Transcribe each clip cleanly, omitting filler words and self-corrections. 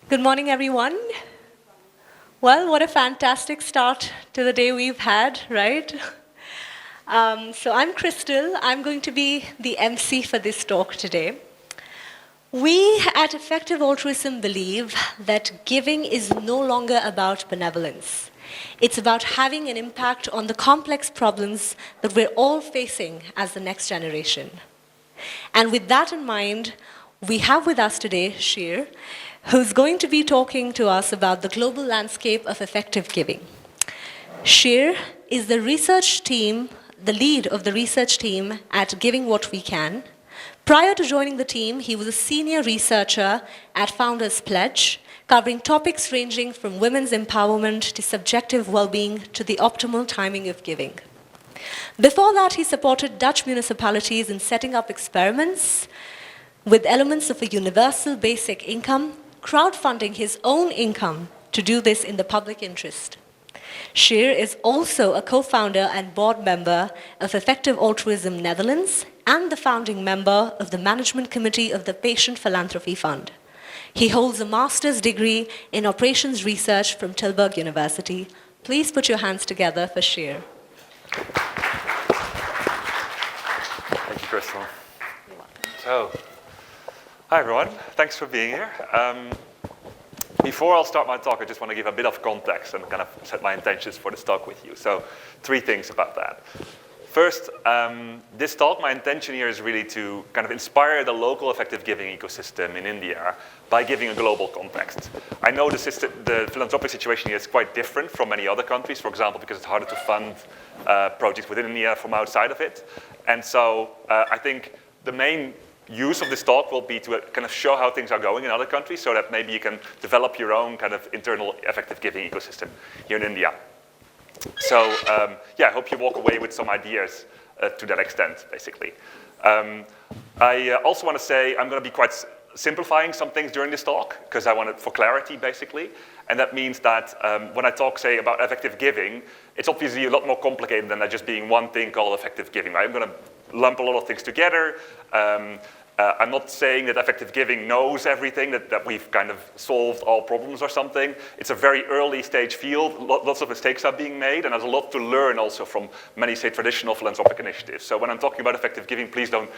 Good morning, everyone. Well, what a fantastic start to the day we've had, right? So I'm Crystal. I'm going to be the MC for this talk today. We at Effective Altruism believe that giving is no longer about benevolence. It's about having an impact on the complex problems that we're all facing as the next generation. And with that in mind, we have with us today Sjir, who's going to be talking to us about the global landscape of effective giving. Sjir is the lead of the research team at Giving What We Can. Prior to joining the team, he was a senior researcher at Founders Pledge, covering topics ranging from women's empowerment to subjective well-being to the optimal timing of giving. Before that, he supported Dutch municipalities in setting up experiments with elements of a universal basic income, crowdfunding his own income to do this in the public interest. Sjir is also a co-founder and board member of Effective Altruism Netherlands and the founding member of the management committee of the Patient Philanthropy Fund. He holds a master's degree in operations research from Tilburg University. Please put your hands together for Sjir. Thank you, Crystal. So, hi everyone, thanks for being here. Before I'll start my talk, I just want to give a bit of context and kind of set my intentions for this talk with you. So, 3 things about that. First, this talk, my intention here is really to kind of inspire the local effective giving ecosystem in India by giving a global context. I know the philanthropic situation here is quite different from many other countries, for example, because it's harder to fund projects within India from outside of it. And so I think the main use of this talk will be to kind of show how things are going in other countries so that maybe you can develop your own kind of internal effective giving ecosystem here in India. So yeah, I hope you walk away with some ideas to that extent, basically. I also want to say I'm going to be quite simplifying some things during this talk because I want it for clarity, basically. And that means that when I talk, say, about effective giving, it's obviously a lot more complicated than that just being one thing called effective giving. Right? I'm going to lump a lot of things together. I'm not saying that effective giving knows everything, that we've kind of solved all problems or something. It's a very early stage field. Lots of mistakes are being made, and there's a lot to learn also from many, say, traditional philanthropic initiatives. So when I'm talking about effective giving, please don't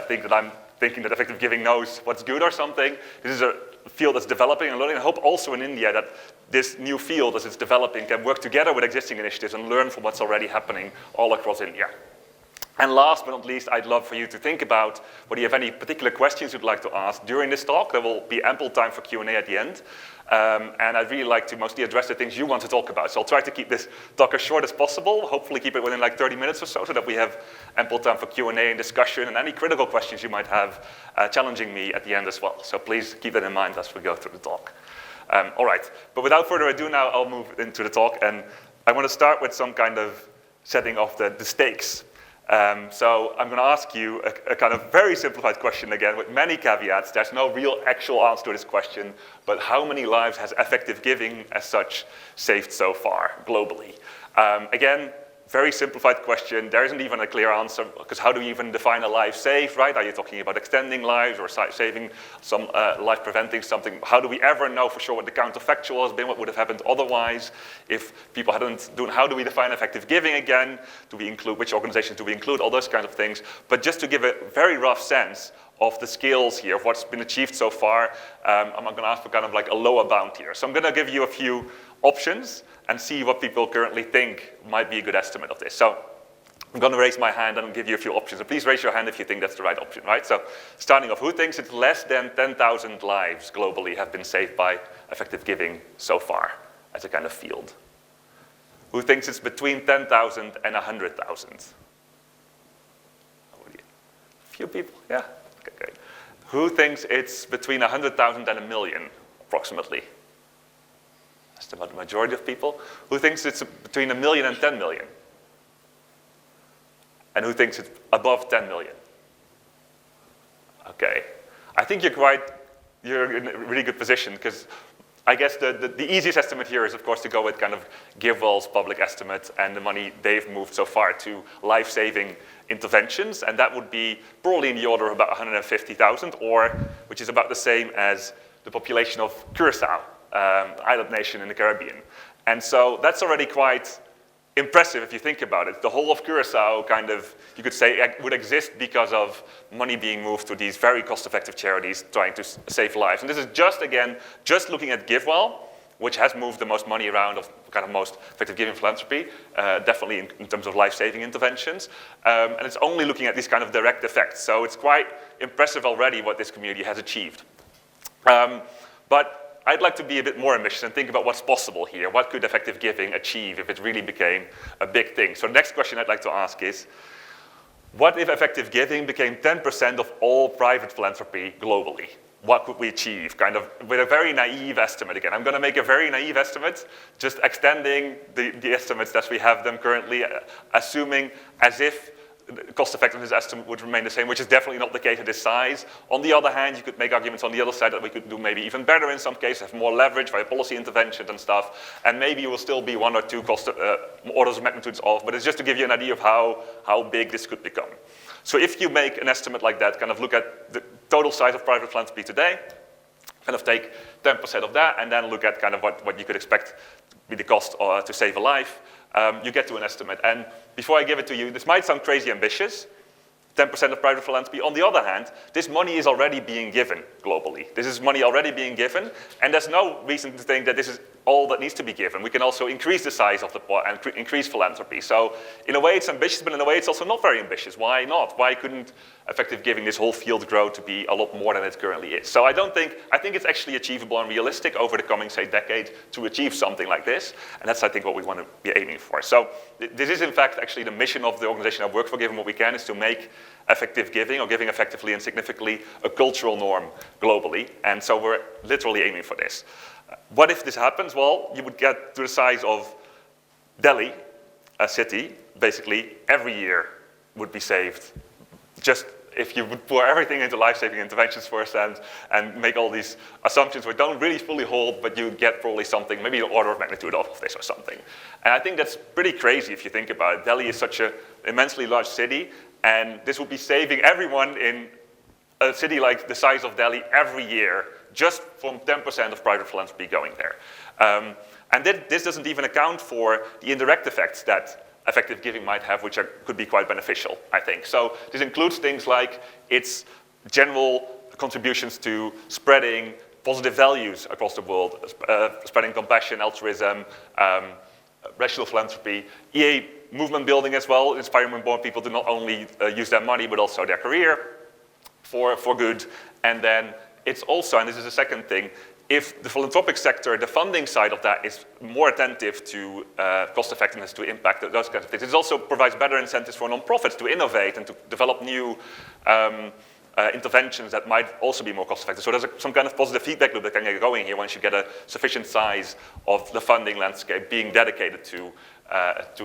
think that I'm thinking that effective giving knows what's good or something. This is a field that's developing and learning. I hope also in India that this new field, as it's developing, can work together with existing initiatives and learn from what's already happening all across India. And last but not least, I'd love for you to think about whether you have any particular questions you'd like to ask during this talk. There will be ample time for Q&A at the end. And I'd really like to mostly address the things you want to talk about. So I'll try to keep this talk as short as possible, hopefully keep it within like 30 minutes or so that we have ample time for Q&A and discussion and any critical questions you might have challenging me at the end as well. So please keep that in mind as we go through the talk. All right, but without further ado now, I'll move into the talk. And I want to start with some kind of setting of the stakes. So I'm going to ask you a kind of very simplified question again with many caveats. There's no real actual answer to this question, but how many lives has effective giving as such saved so far globally? Again, very simplified question. There isn't even a clear answer because how do you even define a life saved, right? Are you talking about extending lives or saving some life, preventing something? How do we ever know for sure what the counterfactual has been? What would have happened otherwise if people hadn't done? How do we define effective giving again? Do we include, which organizations do we include? All those kinds of things. But just to give a very rough sense of the scales here, of what's been achieved so far, I'm going to ask for kind of like a lower bound here. So I'm going to give you a few options and see what people currently think might be a good estimate of this. So I'm going to raise my hand and give you a few options. So please raise your hand if you think that's the right option, right? So starting off, who thinks it's less than 10,000 lives globally have been saved by effective giving so far as a kind of field? Who thinks it's between 10,000 and 100,000? A few people, yeah? Okay, great. Who thinks it's between 100,000 and 1 million, approximately? That's about the majority of people. Who thinks it's between 1 million and 10 million? And who thinks it's above 10 million? Okay. I think you're in a really good position because I guess the easiest estimate here is, of course, to go with kind of GiveWell's public estimate and the money they've moved so far to life-saving interventions, and that would be probably in the order of about 150,000, or which is about the same as the population of Curacao, island nation in the Caribbean. And so that's already quite impressive if you think about it. The whole of Curacao kind of, you could say, would exist because of money being moved to these very cost-effective charities trying to save lives. And this is just, again, just looking at GiveWell, which has moved the most money around of kind of most effective giving philanthropy, definitely in terms of life-saving interventions. And it's only looking at these kind of direct effects. So it's quite impressive already what this community has achieved. But I'd like to be a bit more ambitious and think about what's possible here. What could effective giving achieve if it really became a big thing? So the next question I'd like to ask is, what if effective giving became 10% of all private philanthropy globally? What could we achieve? Kind of with a very naive estimate again. I'm going to make a very naive estimate, just extending the estimates that we have them currently, assuming as if cost effectiveness estimate would remain the same, which is definitely not the case at this size. On the other hand, you could make arguments on the other side that we could do maybe even better in some cases, have more leverage via policy interventions and stuff, and maybe you will still be 1 or 2 orders of magnitudes off, but it's just to give you an idea of how big this could become. So if you make an estimate like that, kind of look at the total size of private philanthropy today, kind of take 10% of that, and then look at kind of what you could expect to be the cost to save a life, you get to an estimate. And before I give it to you, this might sound crazy ambitious, 10% of private philanthropy. On the other hand, this money is already being given globally. This is money already being given, and there's no reason to think that this is all that needs to be given. We can also increase the size of the pot and increase philanthropy. So in a way it's ambitious, but in a way it's also not very ambitious. Why not? Why couldn't effective giving this whole field grow to be a lot more than it currently is? So I think it's actually achievable and realistic over the coming, say, decade to achieve something like this. And that's, I think, what we want to be aiming for. So this is, in fact, actually the mission of the organization I work for, Given What We Can, is to make effective giving, or giving effectively and significantly, a cultural norm globally. And so we're literally aiming for this. What if this happens? Well, you would get to the size of Delhi, a city. Basically, every year would be saved. Just if you would pour everything into life-saving interventions first and make all these assumptions which don't really fully hold, but you get probably something, maybe an order of magnitude of this or something. And I think that's pretty crazy if you think about it. Delhi is such an immensely large city, and this would be saving everyone in a city like the size of Delhi every year, just from 10% of private philanthropy going there. And this doesn't even account for the indirect effects that effective giving might have, which could be quite beneficial, I think. So this includes things like its general contributions to spreading positive values across the world, spreading compassion, altruism, rational philanthropy, EA movement building as well, inspiring more people to not only use their money, but also their career for good. And then it's also, and this is the second thing, if the philanthropic sector, the funding side of that, is more attentive to cost effectiveness, to impact, those kinds of things, it also provides better incentives for nonprofits to innovate and to develop new interventions that might also be more cost effective. So there's some kind of positive feedback loop that can get going here once you get a sufficient size of the funding landscape being dedicated to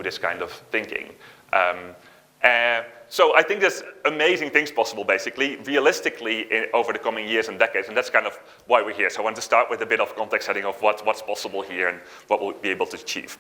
this kind of thinking. So I think there's amazing things possible, basically, realistically, over the coming years and decades, and that's kind of why we're here. So I want to start with a bit of context setting of what's possible here and what we'll be able to achieve.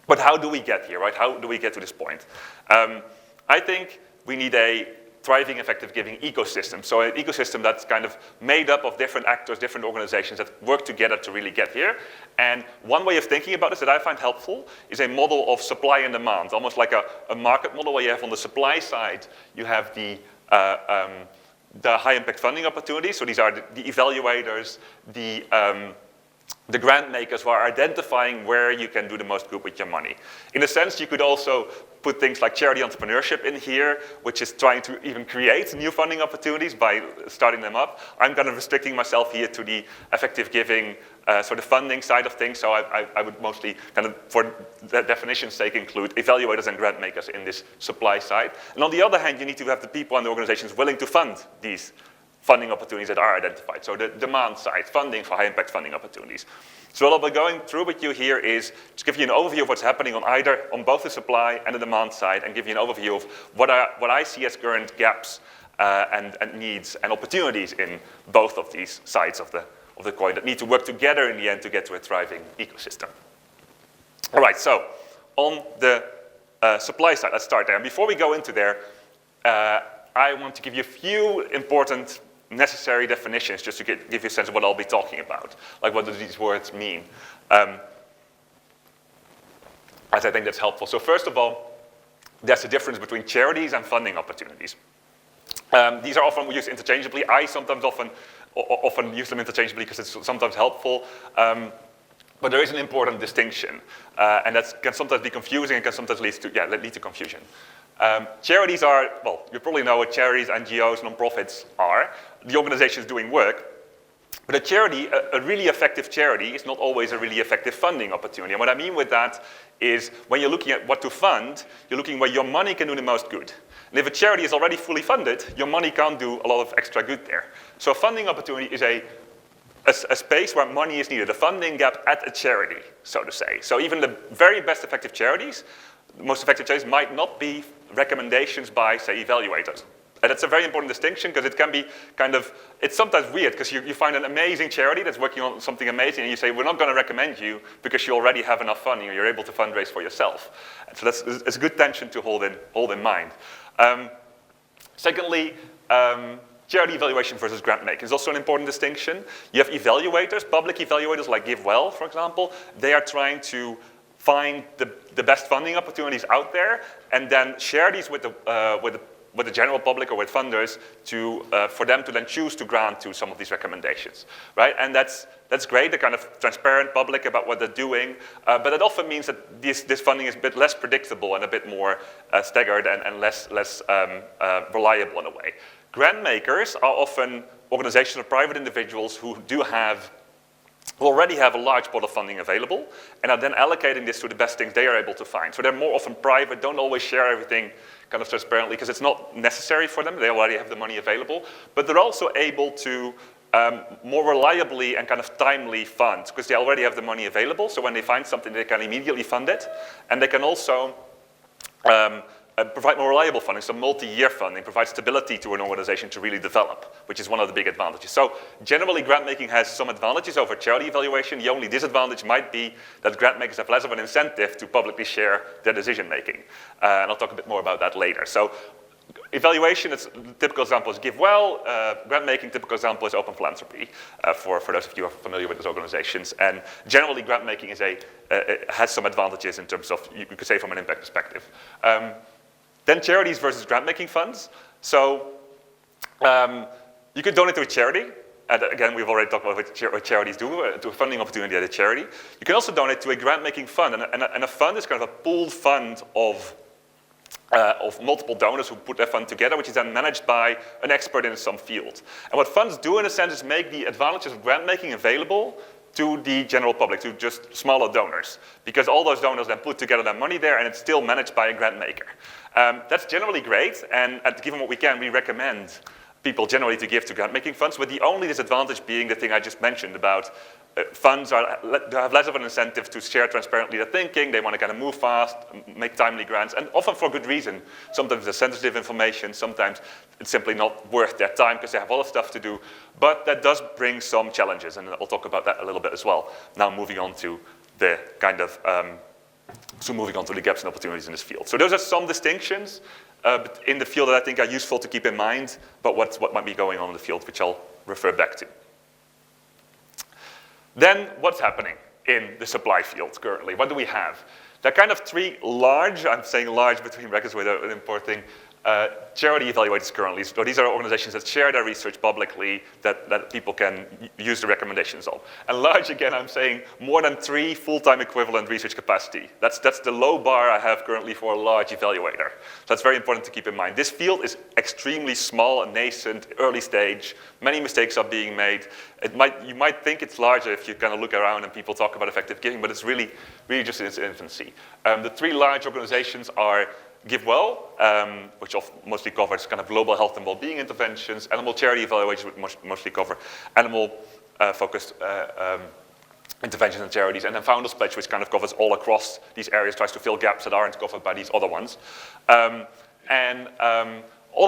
But how do we get here, right? How do we get to this point? I think we need a thriving, effective giving ecosystem. So an ecosystem that's kind of made up of different actors, different organizations that work together to really get here. And one way of thinking about this that I find helpful is a model of supply and demand, almost like a market model where you have on the supply side, you have the high impact funding opportunities. So these are the evaluators, the grant makers who are identifying where you can do the most good with your money. In a sense, you could also put things like charity entrepreneurship in here, which is trying to even create new funding opportunities by starting them up. I'm kind of restricting myself here to the effective giving, so the funding side of things. So I would mostly kind of, for the definition's sake, include evaluators and grant makers in this supply side. And on the other hand, you need to have the people and the organizations willing to fund these funding opportunities that are identified. So the demand side, funding for high impact funding opportunities. So what I'll be going through with you here is to give you an overview of what's happening on both the supply and the demand side, and give you an overview of what I see as current gaps and needs and opportunities in both of these sides of the coin that need to work together in the end to get to a thriving ecosystem. All right, so on the supply side, let's start there. And before we go into there, I want to give you a few important necessary definitions just to give you a sense of what I'll be talking about. Like, what do these words mean? As I think that's helpful. So first of all, there's a difference between charities and funding opportunities. These are often used interchangeably. I sometimes often use them interchangeably because it's sometimes helpful. But there is an important distinction, and that can sometimes be confusing and can sometimes lead to confusion. Charities are, well, you probably know what charities, NGOs, non-profits are. The organizations doing work. But a charity, a really effective charity, is not always a really effective funding opportunity. And what I mean with that is when you're looking at what to fund, you're looking where your money can do the most good. And if a charity is already fully funded, your money can't do a lot of extra good there. So a funding opportunity is a space where money is needed, a funding gap at a charity, so to say. So even the very best effective charities, the most effective charities might not be recommendations by, say, evaluators. And that's a very important distinction because it can be it's sometimes weird because you find an amazing charity that's working on something amazing and you say, we're not going to recommend you because you already have enough funding or you're able to fundraise for yourself. And so it's a good tension to hold in mind. Secondly, charity evaluation versus grant making is also an important distinction. You have evaluators, public evaluators like GiveWell, for example. They are trying to find the best funding opportunities out there and then share these with the general public or with funders for them to then choose to grant to some of these recommendations, right? And that's great. They're kind of transparent, public about what they're doing, but it often means that this funding is a bit less predictable and a bit more staggered and less reliable in a way. Grant makers are often organizations or private individuals who already have a large pot of funding available and are then allocating this to the best things they are able to find. So they're more often private, don't always share everything kind of transparently because it's not necessary for them. They already have the money available. But they're also able to more reliably and kind of timely fund because they already have the money available. So when they find something, they can immediately fund it. And they can also provide more reliable funding, so multi-year funding provides stability to an organization to really develop, which is one of the big advantages. So generally, grant making has some advantages over charity evaluation. The only disadvantage might be that grant makers have less of an incentive to publicly share their decision making. And I'll talk a bit more about that later. So evaluation, a typical example is GiveWell. Grant making, typical example is Open Philanthropy, for those of you who are familiar with those organizations. And generally, grant making has some advantages in terms of, you could say, from an impact perspective. Then charities versus grant-making funds. So you could donate to a charity. And again, we've already talked about what charities do, to a funding opportunity at a charity. You can also donate to a grant-making fund. And a fund is kind of a pooled fund of multiple donors who put their fund together, which is then managed by an expert in some field. And what funds do, in a sense, is make the advantages of grant-making available to the general public, to just smaller donors. Because all those donors then put together their money there and it's still managed by a grant maker. That's generally great, and given what we can, we recommend people generally to give to grant-making funds, with the only disadvantage being the thing I just mentioned about funds have less of an incentive to share transparently their thinking. They want to kind of move fast, make timely grants, and often for good reason. Sometimes there's sensitive information, sometimes it's simply not worth their time because they have a lot of stuff to do. But that does bring some challenges, and I'll talk about that a little bit as well. Now moving on to the kind of moving on to the gaps and opportunities in this field. So those are some distinctions in the field that I think are useful to keep in mind, but what might be going on in the field, which I'll refer back to. Then what's happening in the supply field currently? What do we have? There are kind of three large, I'm saying large between brackets with an important thing, charity evaluators currently. So these are organizations that share their research publicly that people can use the recommendations of. And large, again, I'm saying more than 3 full-time equivalent research capacity. That's the low bar I have currently for a large evaluator. So that's very important to keep in mind. This field is extremely small and nascent, early stage. Many mistakes are being made. You might think it's larger if you kind of look around and people talk about effective giving, but it's really just in its infancy. The 3 large organizations are GiveWell, which mostly covers kind of global health and well-being interventions, animal charity evaluations, which mostly cover animal-focused interventions and charities, and then Founders Pledge, which kind of covers all across these areas, tries to fill gaps that aren't covered by these other ones. Other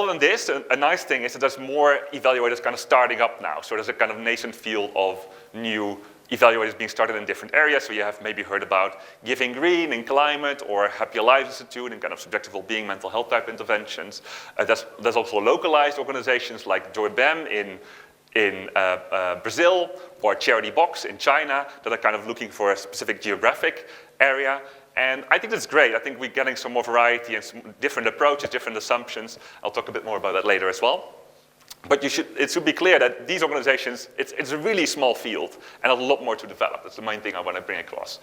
than this, a nice thing is that there's more evaluators kind of starting up now. So there's a kind of nascent field of new evaluators being started in different areas. So you have maybe heard about Giving Green in climate, or Happy Lives Institute in kind of subjective well-being, mental health type interventions. There's also localized organizations like Joy-BEM in Brazil, or Charity Box in China, that are kind of looking for a specific geographic area. And I think that's great. I think we're getting some more variety and some different approaches, different assumptions. I'll talk a bit more about that later as well. But it should be clear that these organizations, it's a really small field and a lot more to develop. That's the main thing I want to bring across.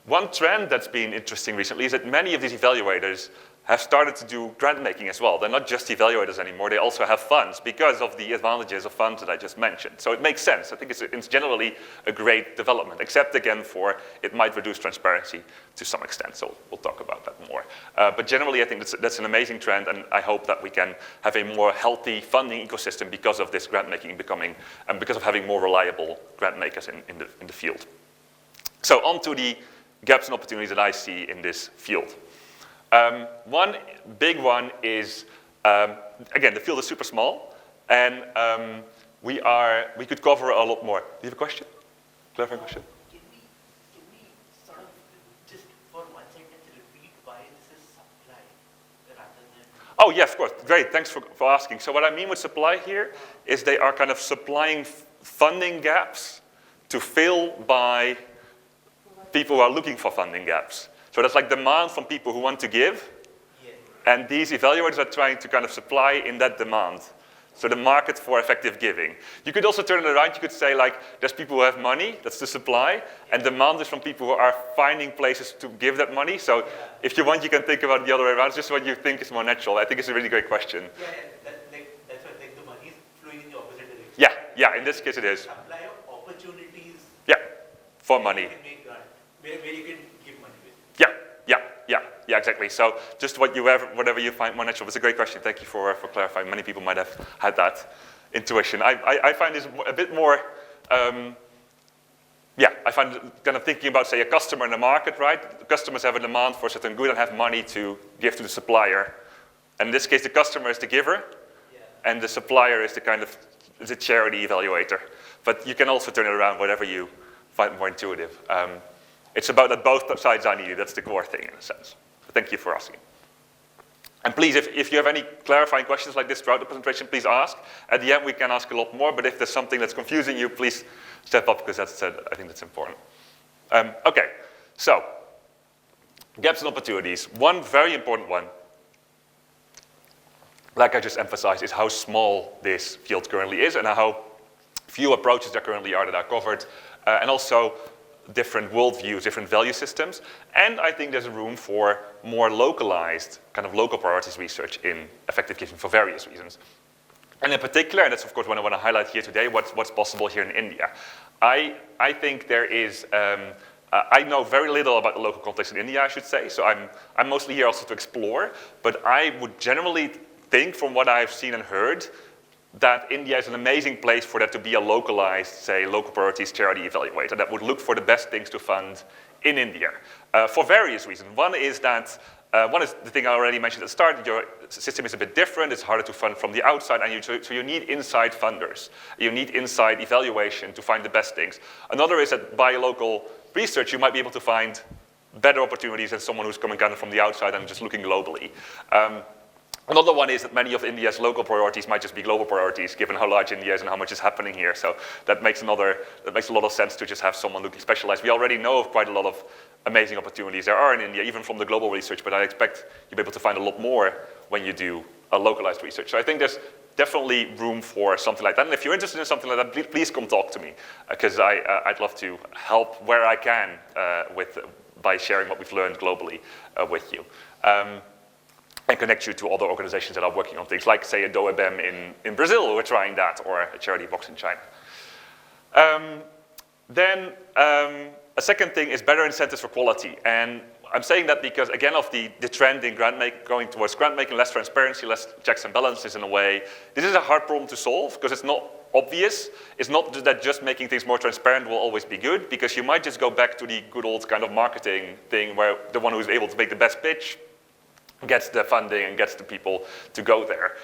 One trend that's been interesting recently is that many of these evaluators have started to do grant making as well. They're not just evaluators anymore, they also have funds because of the advantages of funds that I just mentioned. So it makes sense. I think it's generally a great development, except again for it might reduce transparency to some extent. So we'll talk about that more. But generally I think that's an amazing trend, and I hope that we can have a more healthy funding ecosystem because of this grant making becoming, and because of having more reliable grant makers in the field. So on to the gaps and opportunities that I see in this field. One big one is, again, the field is super small, and we could cover a lot more. Do you have a question? Clarifying question? Can we sort of just for 1 sentence repeat why this is supply rather than... Oh, yes, of course. Great, thanks for asking. So what I mean with supply here is they are kind of supplying funding gaps to fill by people who are looking for funding gaps. So that's like demand from people who want to give, and these evaluators are trying to kind of supply in that demand. So the market for effective giving. You could also turn it around, you could say like, there's people who have money, that's the supply, and demand is from people who are finding places to give that money. So if you want, you can think about it the other way around, it's just what you think is more natural. I think it's a really great question. Yeah, that's what, like the money is flowing in the opposite direction. Yeah, in this case it is. Supply of opportunities. Yeah, for money. Where you can give money with. Yeah, exactly. So just whatever you find more natural. It's a great question. Thank you for clarifying. Many people might have had that intuition. I find this a bit more, I find kind of thinking about, say, a customer in the market, right? The customers have a demand for a certain good and have money to give to the supplier. And in this case, the customer is the giver, and the supplier is the charity evaluator. But you can also turn it around, whatever you find more intuitive. It's about that both sides are needed. That's the core thing, in a sense. But thank you for asking. And please, if you have any clarifying questions like this throughout the presentation, please ask. At the end, we can ask a lot more, but if there's something that's confusing you, please step up, because I think that's important. Okay, so gaps and opportunities. One very important one, like I just emphasized, is how small this field currently is and how few approaches there currently are that are covered, and also different worldviews, different value systems. And I think there's room for more localized, kind of local priorities research in effective giving for various reasons. And in particular, and that's of course what I want to highlight here today, what's possible here in India. I think there is, I know very little about the local context in India, I should say, so I'm mostly here also to explore, but I would generally think, from what I've seen and heard, that India is an amazing place for that to be a localized, say, local priorities charity evaluator that would look for the best things to fund in India, for various reasons. One is the thing I already mentioned at the start, your system is a bit different, it's harder to fund from the outside, and so you need inside funders. You need inside evaluation to find the best things. Another is that by local research, you might be able to find better opportunities than someone who's coming kind of from the outside and just looking globally. Another one is that many of India's local priorities might just be global priorities, given how large India is and how much is happening here. So that makes a lot of sense to just have someone looking specialized. We already know of quite a lot of amazing opportunities there are in India, even from the global research, but I expect you'll be able to find a lot more when you do a localized research. So I think there's definitely room for something like that. And if you're interested in something like that, please come talk to me, because I'd love to help where I can by sharing what we've learned globally with you. And connect you to other organizations that are working on things, like, say, a Joy-BEM in Brazil, who are trying that, or a Charity Box in China. Then a second thing is better incentives for quality. And I'm saying that because, again, of the trend in going towards grant making, less transparency, less checks and balances in a way. This is a hard problem to solve, because it's not obvious. It's not that just making things more transparent will always be good, because you might just go back to the good old kind of marketing thing, where the one who's able to make the best pitch gets the funding and gets the people to go there.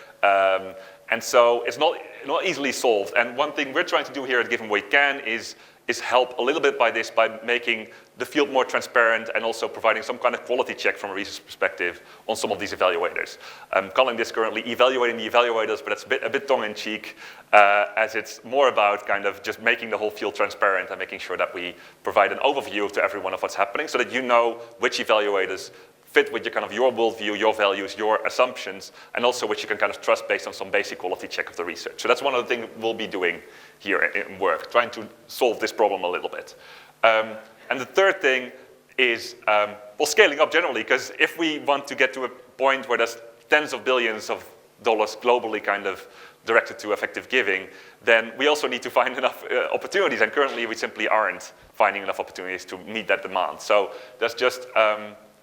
And so it's not easily solved. And one thing we're trying to do here at Give 'em What You Can is is helped a little bit by this, by making the field more transparent and also providing some kind of quality check from a research perspective on some of these evaluators. I'm calling this currently evaluating the evaluators, but it's a bit tongue-in-cheek, as it's more about kind of just making the whole field transparent and making sure that we provide an overview to everyone of what's happening so that you know which evaluators fit with your kind of your worldview, your values, your assumptions, and also which you can kind of trust based on some basic quality check of the research. So that's one of the things we'll be doing here in work, trying to solve this problem a little bit. And the third thing is, well, scaling up generally, because if we want to get to a point where there's tens of billions of dollars globally kind of directed to effective giving, then we also need to find enough opportunities, and currently we simply aren't finding enough opportunities to meet that demand. So there's just,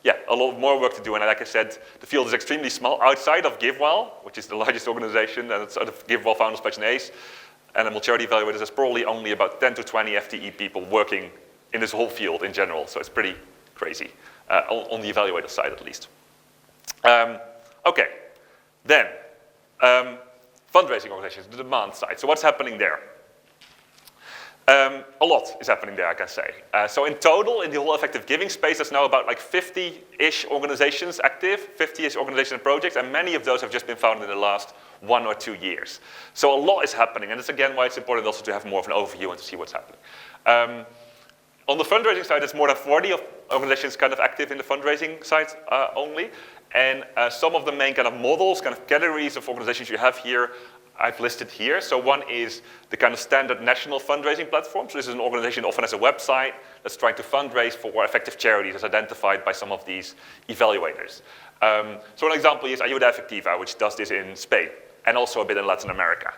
yeah, a lot more work to do, and like I said, the field is extremely small. Outside of GiveWell, which is the largest organization, and it's GiveWell, Founders Pledge, and ACE, Animal Charity Evaluators, there's probably only about 10 to 20 FTE people working in this whole field in general, so it's pretty crazy, on the evaluator side at least. Okay, then, fundraising organizations, the demand side. So what's happening there? A lot is happening there, I can say. So in total, in the whole effective giving space, there's now about like 50-ish organizations active, 50-ish organizations and projects, and many of those have just been founded in the last 1 or 2 years. So a lot is happening, and that's again why it's important also to have more of an overview and to see what's happening. On the fundraising side, there's more than 40 organizations kind of active in the fundraising side only, and some of the main kind of models, kind of categories of organizations you have here, I've listed here. So one is the kind of standard national fundraising platform. So this is an organization often has a website that's trying to fundraise for effective charities as identified by some of these evaluators. So an example is Ayuda Efectiva, which does this in Spain and also a bit in Latin America.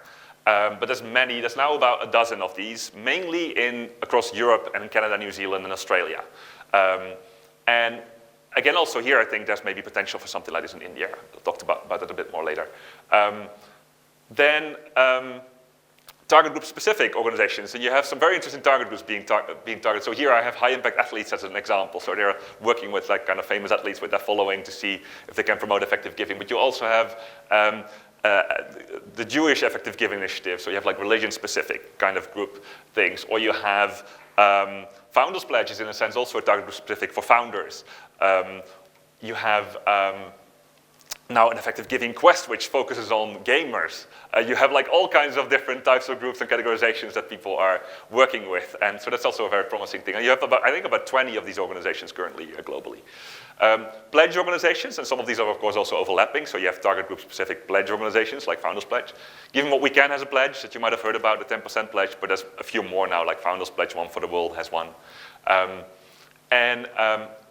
But there's now about a dozen of these, mainly across Europe and Canada, New Zealand, and Australia. And again, also here, I think there's maybe potential for something like this in India. I'll talk about that a bit more later. Then target group specific organizations, and you have some very interesting target groups being targeted. So here I have high impact athletes as an example. So they're working with like kind of famous athletes with their following to see if they can promote effective giving. But you also have the Jewish effective giving initiative. So you have like religion specific kind of group things, or you have founders pledges in a sense, also a target group specific for founders. You have now an effective giving quest, which focuses on gamers. You have like all kinds of different types of groups and categorizations that people are working with. And so that's also a very promising thing. And you have I think about 20 of these organizations currently globally. Pledge organizations, and some of these are of course also overlapping. So you have target group specific pledge organizations like Founders Pledge. Given What We Can has a pledge that you might have heard about, the 10% pledge, but there's a few more now, like Founders Pledge, One for the World has one.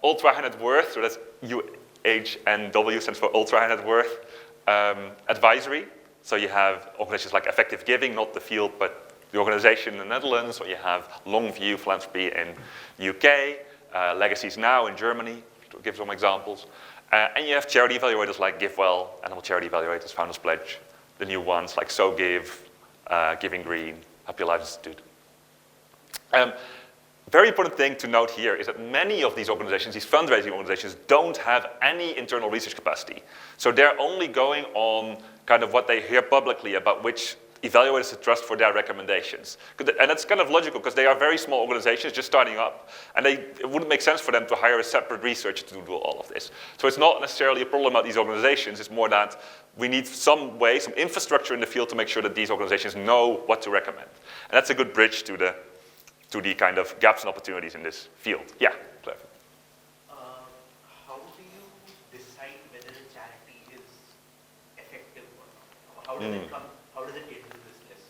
Ultra High Net Worth, so that's EAGxIndia stands for Ultra High Net Worth Advisory. So you have organizations like Effective Giving, not the field, but the organization in the Netherlands, or you have Longview Philanthropy in UK, Legacies Now in Germany, to give some examples. And you have charity evaluators like GiveWell, Animal Charity Evaluators, Founders Pledge, the new ones like So Give, Giving Green, Happy Lives Institute. Very important thing to note here is that many of these organizations, these fundraising organizations, don't have any internal research capacity. So they're only going on kind of what they hear publicly about which evaluators to trust for their recommendations. And that's kind of logical because they are very small organizations just starting up, and it wouldn't make sense for them to hire a separate researcher to do all of this. So it's not necessarily a problem about these organizations, it's more that we need some way, some infrastructure in the field to make sure that these organizations know what to recommend. And that's a good bridge to the kind of gaps and opportunities in this field. Yeah, Cliff. How do you decide whether a charity is effective or not? How does it get into this list?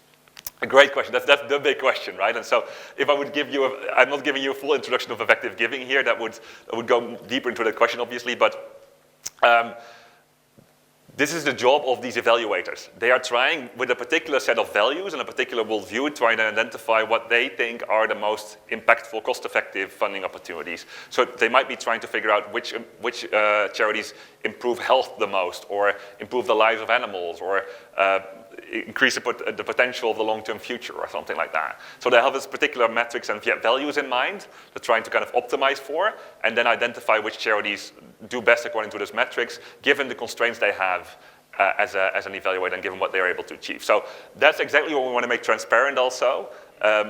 A great question. That's the big question, right? And so if I would give you, I'm not giving you a full introduction of effective giving here. That would go deeper into that question, obviously. But this is the job of these evaluators. They are trying, with a particular set of values and a particular worldview, trying to identify what they think are the most impactful, cost-effective funding opportunities. So they might be trying to figure out which charities improve health the most, or improve the lives of animals, or increase the potential of the long-term future, or something like that. So they have this particular metrics and values in mind they're trying to kind of optimize for, and then identify which charities do best according to those metrics, given the constraints they have as an evaluator and given what they're able to achieve. So that's exactly what we want to make transparent also.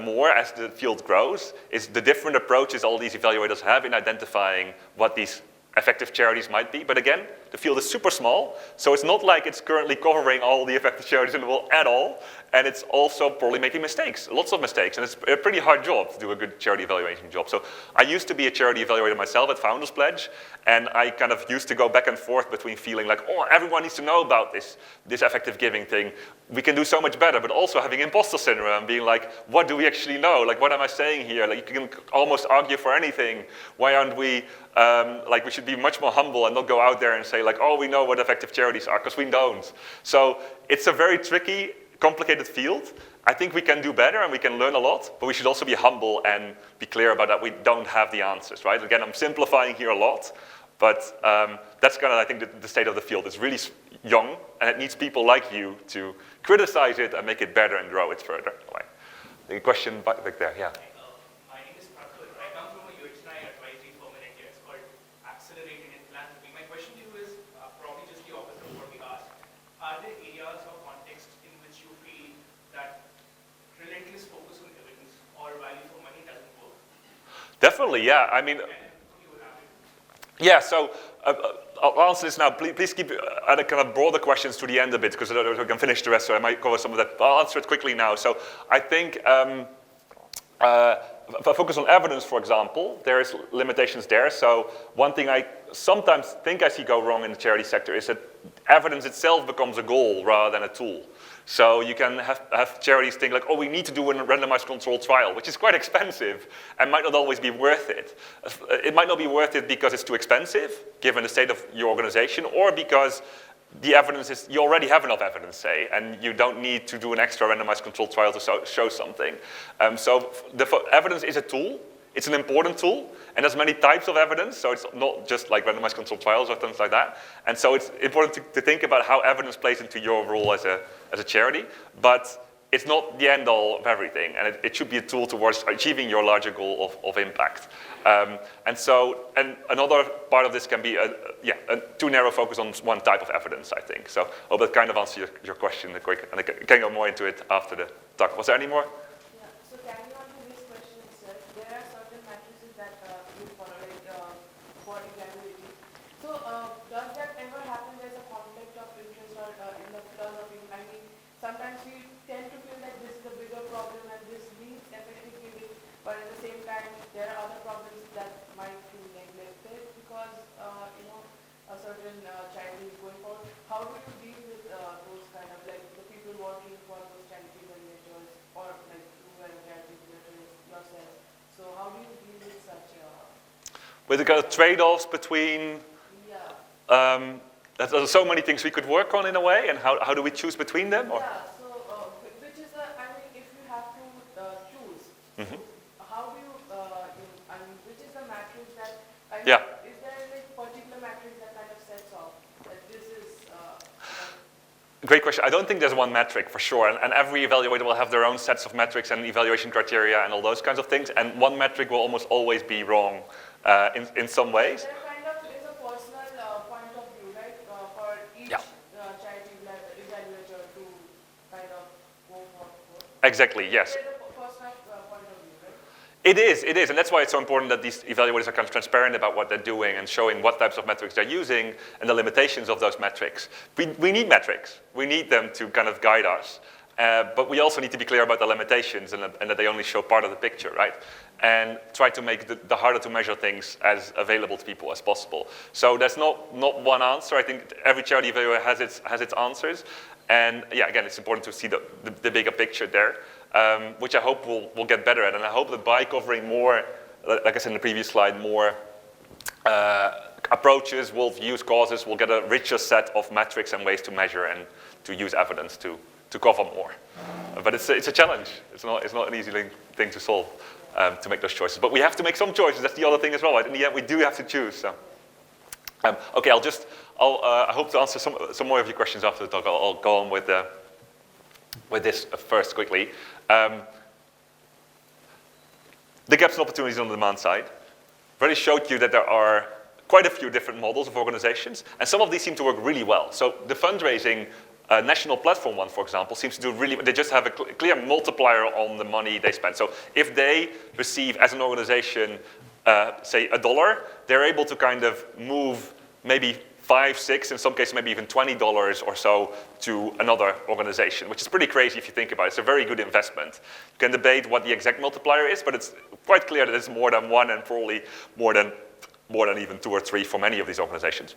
more as the field grows is the different approaches all these evaluators have in identifying what these effective charities might be. But again, the field is super small, so it's not like it's currently covering all the effective charities in the world at all, and it's also probably making mistakes, lots of mistakes, and it's a pretty hard job to do a good charity evaluation job. So I used to be a charity evaluator myself at Founders Pledge, and I kind of used to go back and forth between feeling like, oh, everyone needs to know about this effective giving thing. We can do so much better, but also having imposter syndrome, being like, what do we actually know? Like, what am I saying here? Like, you can almost argue for anything. Why aren't we, like, we should be much more humble and not go out there and say, like, oh, we know what effective charities are, because we don't. So it's a very tricky, complicated field. I think we can do better and we can learn a lot, but we should also be humble and be clear about that we don't have the answers, right? Again, I'm simplifying here a lot, but that's kind of, I think, the state of the field. It's really young, and it needs people like you to criticize it and make it better and grow it further. The question back there, yeah. My name is Prakhar. I come from a EAGxIndia advisory firm in India. It's called Accelerating in Philanthropy. My question to you is probably just the opposite of what we asked. Are there areas or contexts in which you feel that relentless focus on evidence or value for money doesn't work? Definitely, yeah. I mean, yeah, so I'll answer this now. Please keep other kind of broader questions to the end a bit, because we can finish the rest, so I might cover some of that. I'll answer it quickly now. So I think if I focus on evidence, for example, there's limitations there. So one thing I sometimes think I see go wrong in the charity sector is that evidence itself becomes a goal rather than a tool. So you can have charities think like, oh, we need to do a randomized controlled trial, which is quite expensive and might not always be worth it. It might not be worth it because it's too expensive, given the state of your organization, or because the evidence is, you already have enough evidence, say, and you don't need to do an extra randomized controlled trial to show something. So the evidence is a tool. It's an important tool, and there's many types of evidence, so it's not just like randomized controlled trials or things like that. And so it's important to think about how evidence plays into your role as a charity, but it's not the end all of everything, and it should be a tool towards achieving your larger goal of impact. And another part of this can be a too narrow focus on one type of evidence, I think. So I hope that kind of answers your question quick, and I can go more into it after the talk. Was there any more? Yeah, so carrying on to this question itself, there are certain matrices that you follow, like for evaluating. So does that ever happen there's a conflict of interest or in the philosophy? I mean, sometimes we tend to feel that this is a bigger problem and this needs effective giving, but at the same time, there are other problems that might feel neglected because, a certain charity is going forward. How do you deal with those kind of, like, the people working for those charity evaluators, or like you and charity evaluators yourself? So how do you deal with such With the kind of trade-offs between, there's so many things we could work on in a way, and how do we choose between them? Or? Yeah, so which is if you have to choose, how do you, which is the matrix that, is there any particular matrix that kind of sets off that this is, Great question. I don't think there's one metric for sure, and every evaluator will have their own sets of metrics and evaluation criteria and all those kinds of things, and one metric will almost always be wrong in some ways. there kind of is a personal point of view, right, for each charity evaluator to kind of go for. Exactly, yes. There's a personal point of view, right? It is, and that's why it's so important that these evaluators are kind of transparent about what they're doing and showing what types of metrics they're using and the limitations of those metrics. We need metrics. We need them to kind of guide us. But we also need to be clear about the limitations and that they only show part of the picture, right? And try to make the harder to measure things as available to people as possible. So there's not one answer. I think every charity evaluator has its answers. And yeah, again, it's important to see the bigger picture there, which I hope we'll get better at. And I hope that by covering more, like I said in the previous slide, more approaches, we'll use causes, we'll get a richer set of metrics and ways to measure and to use evidence to cover more. But it's a challenge. It's not an easy thing to solve, to make those choices. But we have to make some choices. That's the other thing as well. Right? In the end, we do have to choose. So. Okay, I hope to answer some more of your questions after the talk. I'll go on with this first quickly. The gaps and opportunities on the demand side. Already showed you that there are quite a few different models of organizations, and some of these seem to work really well. So the fundraising national platform one, for example, seems to do really, they just have a clear multiplier on the money they spend. So if they receive, as an organization, say $1, they're able to kind of move maybe $5, $6, in some cases maybe even $20 or so to another organization, which is pretty crazy if you think about it. It's a very good investment. You can debate what the exact multiplier is, but it's quite clear that it's more than one and probably more than even 2 or 3 for many of these organizations.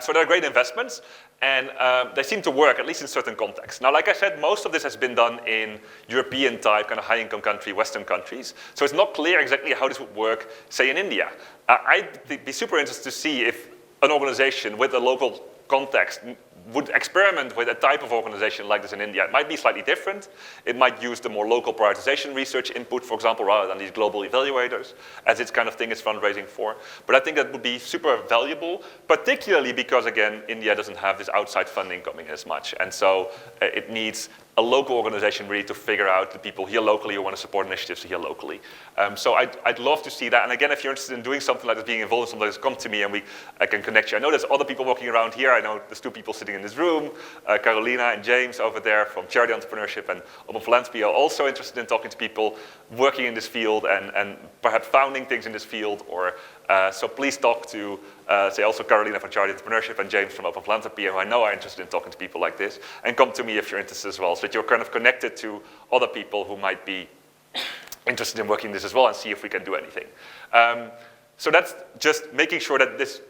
So they're great investments, and they seem to work, at least in certain contexts. Now, like I said, most of this has been done in European-type, kind of high-income country, Western countries. So it's not clear exactly how this would work, say, in India. I'd be super interested to see if an organization with a local context would experiment with a type of organization like this in India. It might be slightly different. It might use the more local prioritization research input, for example, rather than these global evaluators, as its kind of thing is fundraising for. But I think that would be super valuable, particularly because, again, India doesn't have this outside funding coming as much. And so it needs a local organization really to figure out the people here locally who want to support initiatives here locally. So I'd love to see that. And again, if you're interested in doing something like this, being involved in something like this, come to me and I can connect you. I know there's other people walking around here. I know there's 2 people sitting in this room, Carolina and James over there from Charity Entrepreneurship and Open Philanthropy are also interested in talking to people working in this field and perhaps founding things in this field. So please talk to, say, also Carolina from Charity Entrepreneurship and James from Open Philanthropy, who I know are interested in talking to people like this. And come to me if you're interested as well, so that you're kind of connected to other people who might be interested in working this as well and see if we can do anything. So that's just making sure that this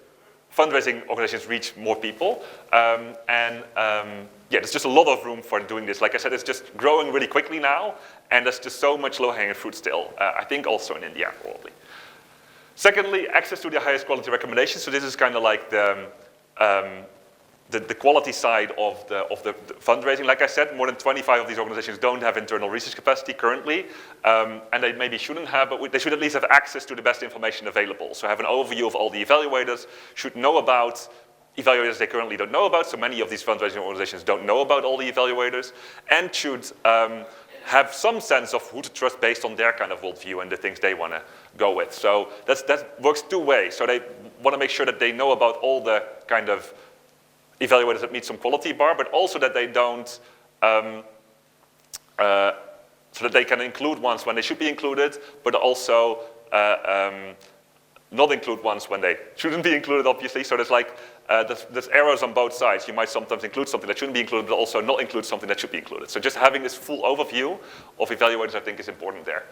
fundraising organizations reach more people. Yeah, there's just a lot of room for doing this. Like I said, it's just growing really quickly now, and there's just so much low-hanging fruit still. I think also in India, probably. Secondly, access to the highest quality recommendations. So this is kind of like the quality side of the fundraising. Like I said, more than 25 of these organizations don't have internal research capacity currently, and they maybe shouldn't have, but they should at least have access to the best information available. So have an overview of all the evaluators, should know about evaluators they currently don't know about. So many of these fundraising organizations don't know about all the evaluators, and should have some sense of who to trust based on their kind of worldview and the things they want to go with. So that works 2 ways. So they want to make sure that they know about all the kind of evaluators that meet some quality bar, but also that they don't, so that they can include ones when they should be included, but also not include ones when they shouldn't be included, obviously. So there's like, there's errors on both sides. You might sometimes include something that shouldn't be included, but also not include something that should be included. So just having this full overview of evaluators, I think, is important there.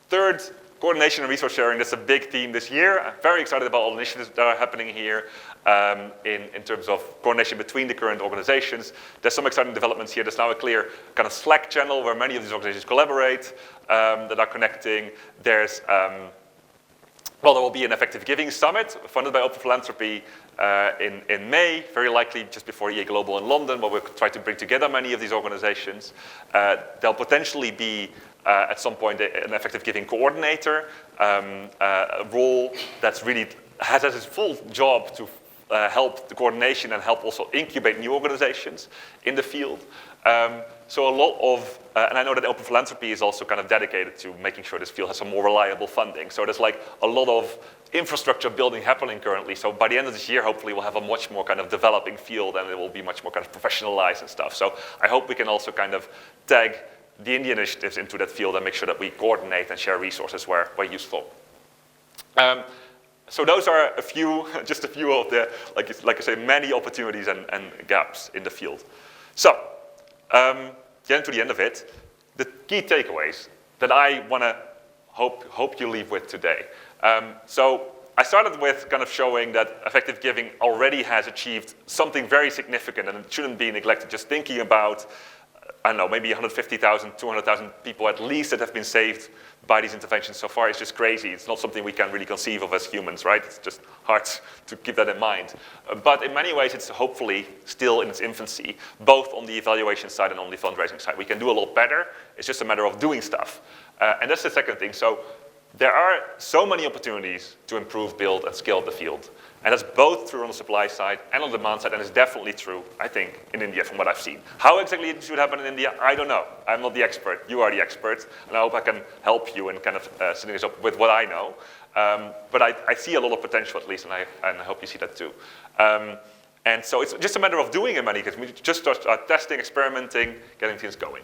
Third, coordination and resource sharing. That's a big theme this year. I'm very excited about all the initiatives that are happening here in terms of coordination between the current organizations. There's some exciting developments here. There's now a clear kind of Slack channel where many of these organizations collaborate, that are connecting. There's well, there will be an Effective Giving Summit funded by Open Philanthropy in May, very likely just before EA Global in London, where we'll try to bring together many of these organizations. There'll potentially be, at some point, an Effective Giving coordinator, a role that's really has as its full job to help the coordination and help also incubate new organizations in the field. So a lot of, and I know that Open Philanthropy is also kind of dedicated to making sure this field has some more reliable funding. So there's like a lot of infrastructure building happening currently. So by the end of this year, hopefully we'll have a much more kind of developing field and it will be much more kind of professionalized and stuff. So I hope we can also kind of tag the Indian initiatives into that field and make sure that we coordinate and share resources where useful. So those are a few, just a few of the, like I say, many opportunities and gaps in the field. So, getting to the end of it, the key takeaways that I want to hope you leave with today. So I started with kind of showing that effective giving already has achieved something very significant and it shouldn't be neglected. Just thinking about, I don't know, maybe 150,000, 200,000 people at least that have been saved by these interventions so far is just crazy. It's not something we can really conceive of as humans, right? It's just hard to keep that in mind. But in many ways, it's hopefully still in its infancy, both on the evaluation side and on the fundraising side. We can do a lot better. It's just a matter of doing stuff. And that's the second thing. So there are so many opportunities to improve, build, and scale the field. And that's both true on the supply side and on the demand side, and it's definitely true, I think, in India from what I've seen. How exactly it should happen in India, I don't know. I'm not the expert. You are the expert, and I hope I can help you in kind of setting this up with what I know. But I see a lot of potential at least, and I hope you see that too. And so it's just a matter of doing in many cases. We just start testing, experimenting, getting things going.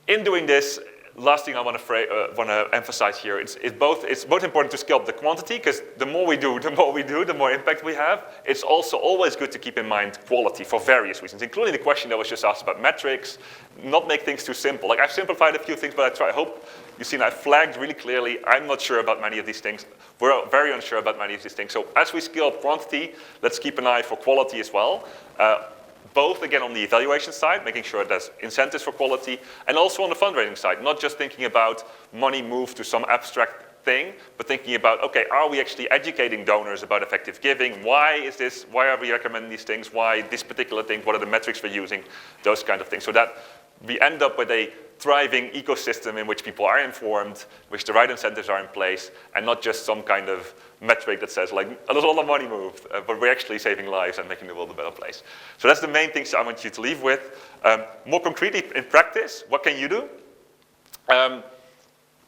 In doing this, last thing I want to emphasize here, it's both important to scale up the quantity, because the more we do, the more impact we have. It's also always good to keep in mind quality for various reasons, including the question that was just asked about metrics, not make things too simple. Like, I've simplified a few things, but I hope you've seen I've flagged really clearly, I'm not sure about many of these things. We're very unsure about many of these things. So as we scale up quantity, let's keep an eye for quality as well. Both, again, on the evaluation side, making sure there's incentives for quality, and also on the fundraising side, not just thinking about money moved to some abstract thing, but thinking about, okay, are we actually educating donors about effective giving? Why are we recommending these things? Why this particular thing? What are the metrics we're using? Those kind of things. So that we end up with a thriving ecosystem in which people are informed, which the right incentives are in place, and not just some kind of metric that says, like, there's a lot of money moved, but we're actually saving lives and making the world a better place. So that's the main things I want you to leave with. More concretely, in practice, what can you do? I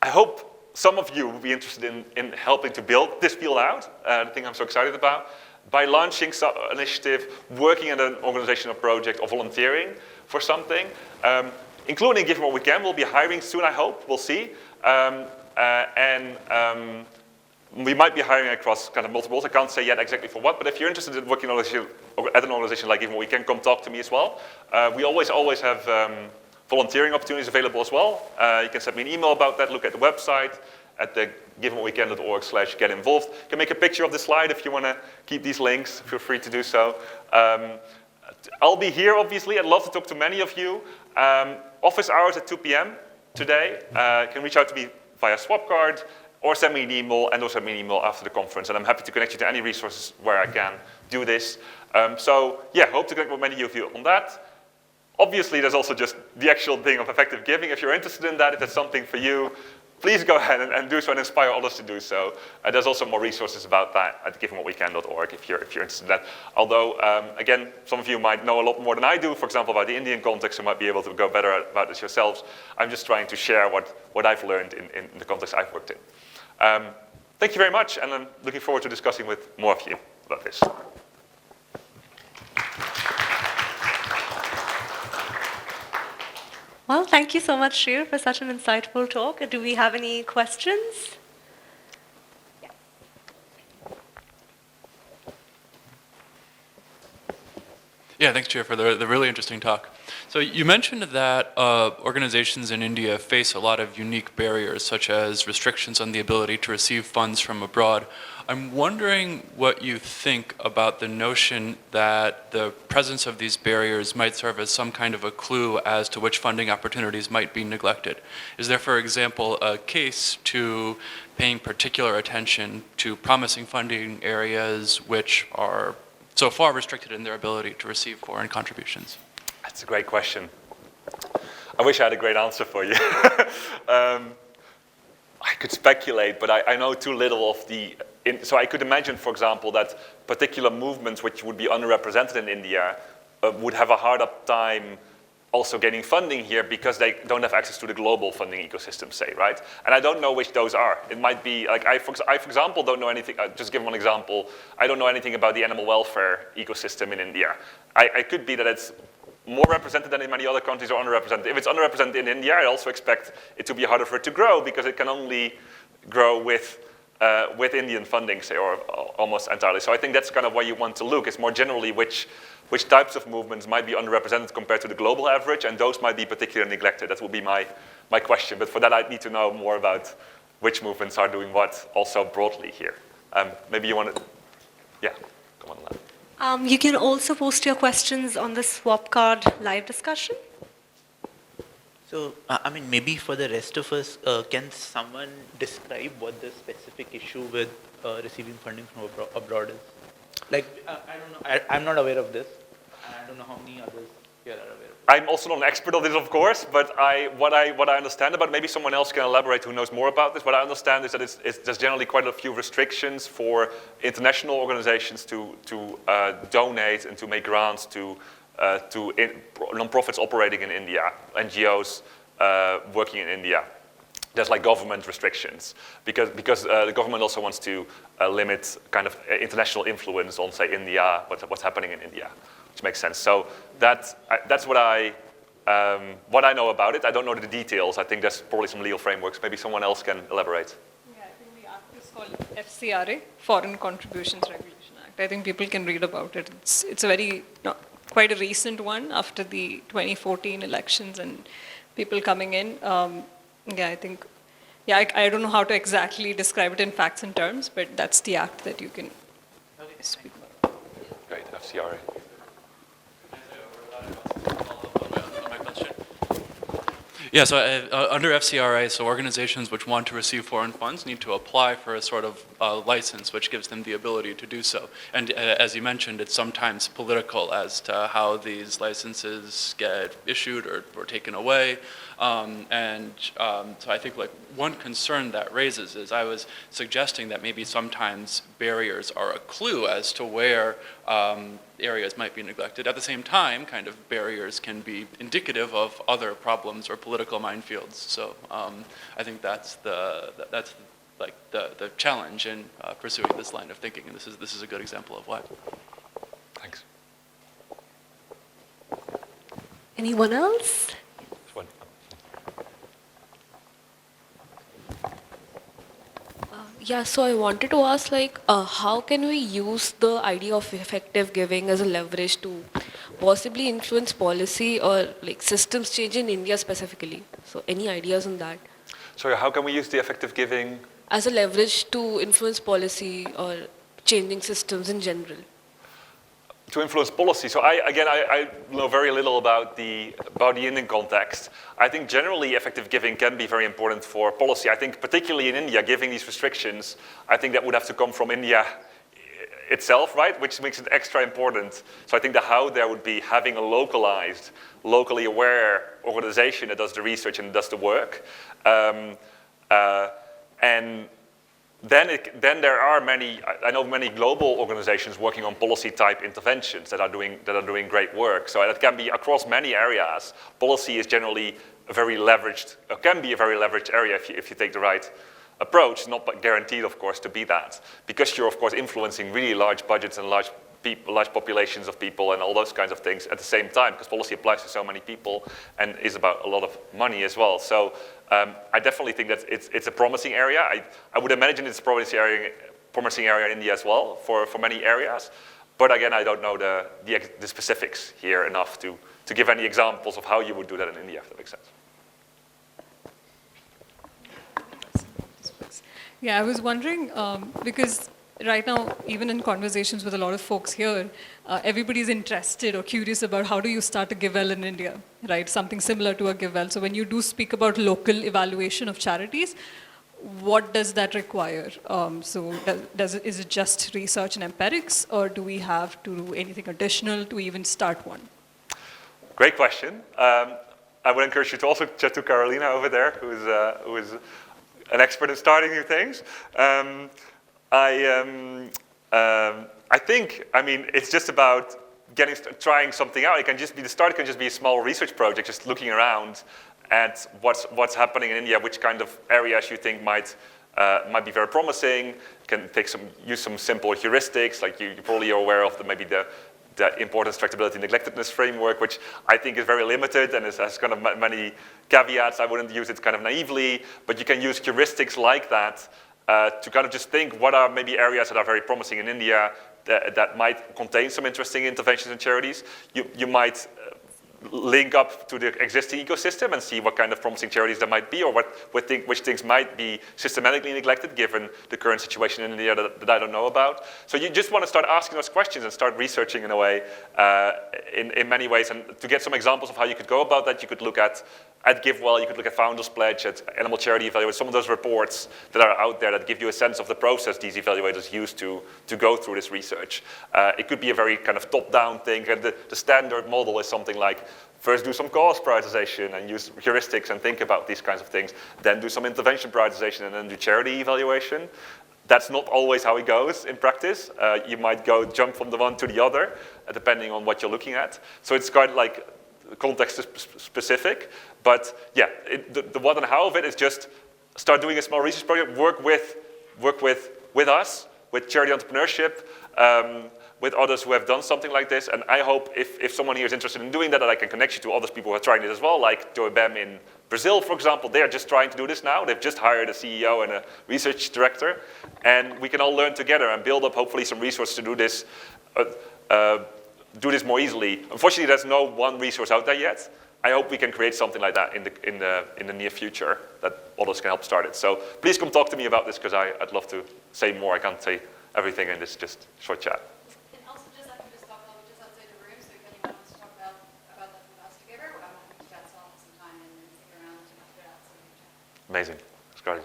hope some of you will be interested in helping to build this field out, the thing I'm so excited about, by launching some initiative, working in an organization or project, or volunteering for something. Including Giving What We Can. We'll be hiring soon, I hope. We'll see. We might be hiring across kind of multiples. I can't say yet exactly for what, but if you're interested in working at an organization like Giving What We Can, come talk to me as well. We always have volunteering opportunities available as well. You can send me an email about that. Look at the website at the givingwhatwecan.org/get-involved. You can make a picture of the slide if you want to keep these links. Feel free to do so. I'll be here, obviously. I'd love to talk to many of you. Office hours at 2 p.m. today. You can reach out to me via swap card, or send me an email, and also send me an email after the conference. And I'm happy to connect you to any resources where I can do this. So yeah, hope to connect with many of you on that. Obviously, there's also just the actual thing of effective giving. If you're interested in that, if that's something for you, please go ahead and do so and inspire others to do so. There's also more resources about that at givingwhatwecan.org if you're interested in that. Although, again, some of you might know a lot more than I do, for example, about the Indian context, you might be able to go better about this yourselves. I'm just trying to share what I've learned in the context I've worked in. Thank you very much, and I'm looking forward to discussing with more of you about this. Well, thank you so much, Sjir, for such an insightful talk. Do we have any questions? Yeah. Yeah, thanks, Chair, for the really interesting talk. So you mentioned that organizations in India face a lot of unique barriers, such as restrictions on the ability to receive funds from abroad. I'm wondering what you think about the notion that the presence of these barriers might serve as some kind of a clue as to which funding opportunities might be neglected. Is there, for example, a case to paying particular attention to promising funding areas which are so far restricted in their ability to receive foreign contributions? That's a great question. I wish I had a great answer for you. I could speculate, but I know too little of so I could imagine, for example, that particular movements which would be underrepresented in India would have a harder time also getting funding here because they don't have access to the global funding ecosystem, say, right? And I don't know which those are. It might be, like, I for example, don't know anything, just give one example, I don't know anything about the animal welfare ecosystem in India. I could be that it's more represented than in many other countries or underrepresented. If it's underrepresented in India, I also expect it to be harder for it to grow because it can only grow with Indian funding, say, or almost entirely. So I think that's kind of where you want to look. It's more generally which types of movements might be underrepresented compared to the global average, and those might be particularly neglected. That would be my question. But for that, I'd need to know more about which movements are doing what also broadly here. Maybe you want to, yeah, come on that. You can also post your questions on the swap card live discussion. So, I mean, maybe for the rest of us, can someone describe what the specific issue with receiving funding from abroad is? Like, I don't know, I'm not aware of this. I don't know how many others here are aware of it. I'm also not an expert on this, of course, but what I understand about it, maybe someone else can elaborate who knows more about this. What I understand is that there's generally quite a few restrictions for international organizations to donate and to make grants to non-profits operating in India, NGOs working in India. there's like government restrictions because the government also wants to limit kind of international influence on, say, India, what's happening in India, which makes sense. So that's what I know about it. I don't know the details. I think there's probably some legal frameworks. Maybe someone else can elaborate. Yeah, I think the act is called FCRA, Foreign Contributions Regulation Act. I think people can read about it. It's a very, quite a recent one after the 2014 elections and people coming in. I think, I don't know how to exactly describe it in facts and terms, but that's the act that you can speak about. Great, FCRA. Yeah, so under FCRA, so organizations which want to receive foreign funds need to apply for a sort of license which gives them the ability to do so. And as you mentioned, it's sometimes political as to how these licenses get issued or taken away. So I think like one concern that raises is I was suggesting that maybe sometimes barriers are a clue as to where areas might be neglected. At the same time, kind of barriers can be indicative of other problems or political minefields. So I think that's the challenge in pursuing this line of thinking, and this is a good example of why. Thanks. Anyone else? One. Yeah, so I wanted to ask, how can we use the idea of effective giving as a leverage to possibly influence policy or systems change in India specifically? So any ideas on that? Sorry, how can we use the effective giving? As a leverage to influence policy or changing systems in general. To influence policy. So I know very little about the Indian context. I think generally effective giving can be very important for policy. I think particularly in India, giving these restrictions, I think that would have to come from India itself, right? Which makes it extra important. So I think the how there would be having a localized, locally aware organization that does the research and does the work. And then there are I know many global organizations working on policy-type interventions that are doing great work. So that can be across many areas. Policy is generally can be a very leveraged area if you take the right approach, not guaranteed, of course, to be that. Because you're, of course, influencing really large budgets and large populations of people and all those kinds of things at the same time, because policy applies to so many people and is about a lot of money as well. So I definitely think that it's a promising area. I would imagine it's a promising area in India as well for many areas. But again, I don't know the specifics here enough to give any examples of how you would do that in India, if that makes sense. Yeah, I was wondering, because right now, even in conversations with a lot of folks here, everybody's interested or curious about how do you start a GiveWell in India, right? Something similar to a GiveWell. So when you do speak about local evaluation of charities, what does that require? Is it just research and empirics, or do we have to do anything additional to even start one? Great question. I would encourage you to also chat to Carolina over there, who is an expert in starting new things. I think, it's just about trying something out. The start can just be a small research project, just looking around at what's happening in India, which kind of areas you think might be very promising. Can use some simple heuristics, like you probably are aware of maybe the importance, tractability, neglectedness framework, which I think is very limited and has kind of many caveats. I wouldn't use it kind of naively, but you can use heuristics like that to kind of just think what are maybe areas that are very promising in India that might contain some interesting interventions and charities. You might link up to the existing ecosystem and see what kind of promising charities there might be, or which things might be systematically neglected given the current situation in India that I don't know about. So you just want to start asking those questions and start researching in a way, in many ways. And to get some examples of how you could go about that, you could look at GiveWell, you could look at Founders Pledge, at Animal Charity Evaluators, some of those reports that are out there that give you a sense of the process these evaluators use to go through this research. It could be a very kind of top-down thing, and the standard model is something like first do some cause prioritization and use heuristics and think about these kinds of things, then do some intervention prioritization and then do charity evaluation. That's not always how it goes in practice. You might jump from the one to the other, depending on what you're looking at. So it's kind of like context specific, but yeah, the what and how of it is just start doing a small research project, work with us, with charity entrepreneurship, with others who have done something like this. And I hope if someone here is interested in doing that, that I can connect you to other people who are trying it as well, like Joe Bem in Brazil, for example. They're just trying to do this now. They've just hired a CEO and a research director. And we can all learn together and build up, hopefully, some resources to do this more easily. Unfortunately, there's no one resource out there yet. I hope we can create something like that in the near future that others can help start it. So please come talk to me about this, because I'd love to say more. I can't say everything in this just short chat. And also just I can just talk a little bit just outside the room, so if anyone wants to talk about that with us together, I'm happy to chat some time and stick around to after that. So we can chat. Amazing. That's great.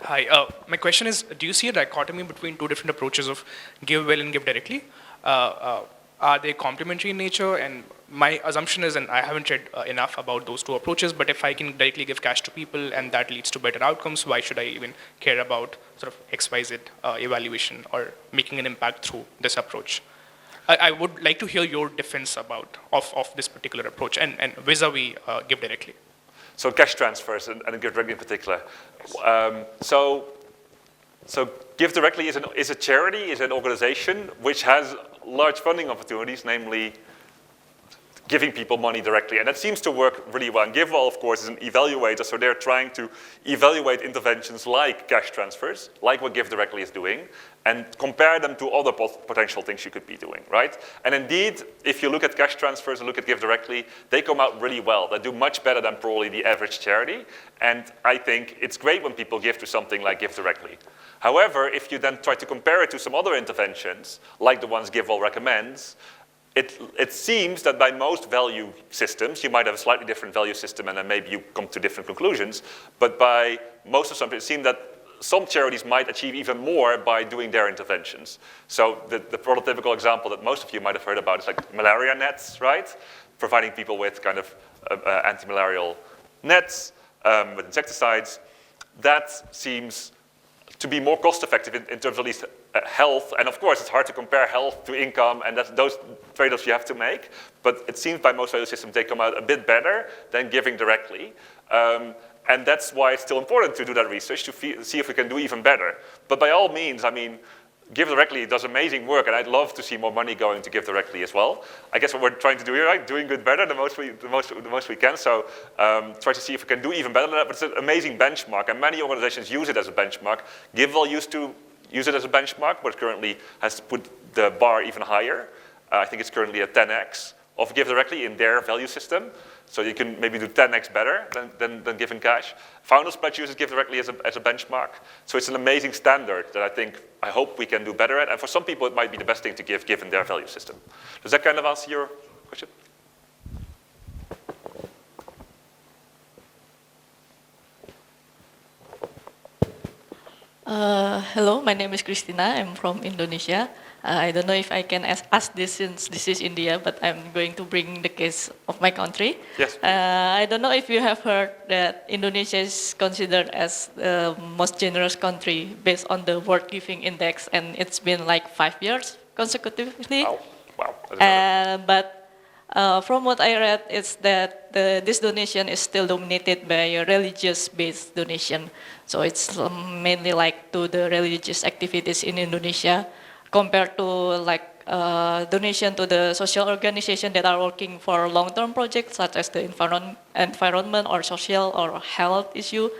Hi, my question is, do you see a dichotomy between two different approaches of give well and give directly? Are they complementary in nature? And my assumption is, and I haven't read enough about those two approaches, but if I can directly give cash to people and that leads to better outcomes, why should I even care about sort of XYZ evaluation or making an impact through this approach? I would like to hear your defense of this particular approach and vis-a-vis give directly. So cash transfers and give directly in particular. So Give Directly is a charity, is an organization which has large funding opportunities, namely giving people money directly. And that seems to work really well. And GiveWell, of course, is an evaluator, so they're trying to evaluate interventions like cash transfers, like what Give Directly is doing, and compare them to other potential things you could be doing, right? And indeed, if you look at cash transfers and look at Give Directly, they come out really well. They do much better than probably the average charity. And I think it's great when people give to something like Give Directly. However, if you then try to compare it to some other interventions, like the ones GiveWell recommends, it seems that by most value systems, you might have a slightly different value system and then maybe you come to different conclusions, but by most of something, it seems that some charities might achieve even more by doing their interventions. So the prototypical example that most of you might have heard about is like malaria nets, right? Providing people with kind of anti-malarial nets with insecticides. That seems to be more cost-effective in terms of at least health. And of course, it's hard to compare health to income, and that's those trade-offs you have to make. But it seems by most value systems, they come out a bit better than giving directly. And that's why it's still important to do that research, to see if we can do even better. But by all means, I mean, Give Directly does amazing work, and I'd love to see more money going to Give Directly as well. I guess what we're trying to do here, right, doing good better the most we can. So try to see if we can do even better than that. But it's an amazing benchmark, and many organizations use it as a benchmark. GiveWell used to use it as a benchmark, but currently has put the bar even higher. I think it's currently at 10x of Give Directly in their value system. So you can maybe do 10x better than giving cash. Founders Pledge uses Give Directly as a benchmark. So it's an amazing standard that I hope we can do better at. And for some people, it might be the best thing to give given their value system. Does that kind of answer your question? Hello, my name is Christina. I'm from Indonesia. I don't know if I can ask this since this is India, but I'm going to bring the case of my country. Yes. I don't know if you have heard that Indonesia is considered as the most generous country based on the World Giving Index, and it's been like 5 years consecutively. Wow. But from what I read, is that this donation is still dominated by a religious-based donation. So it's mainly like to the religious activities in Indonesia, compared to like donation to the social organization that are working for long-term projects such as the environment or social or health issue.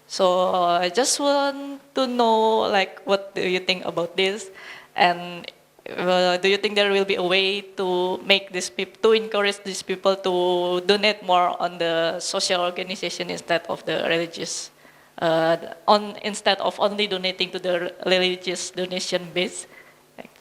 So I just want to know, like, what do you think about this? And do you think there will be a way to make these people, to encourage these people to donate more on the social organization instead of the religious, instead of only donating to the religious donation base?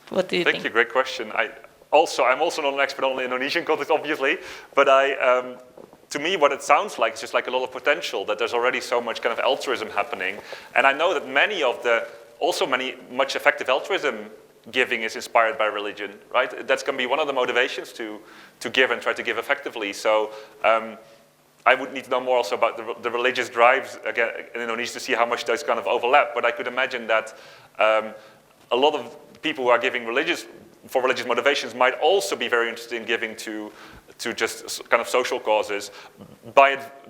What do you think? Thank you, great question. I'm also not an expert on the Indonesian context, obviously, but to me, what it sounds like is just like a lot of potential, that there's already so much kind of altruism happening. And I know that much effective altruism giving is inspired by religion, right? That's going to be one of the motivations to give and try to give effectively. So I would need to know more also about the religious drives again in Indonesia to see how much those kind of overlap. But I could imagine that a lot of people who are giving for religious motivations might also be very interested in giving to to just kind of social causes,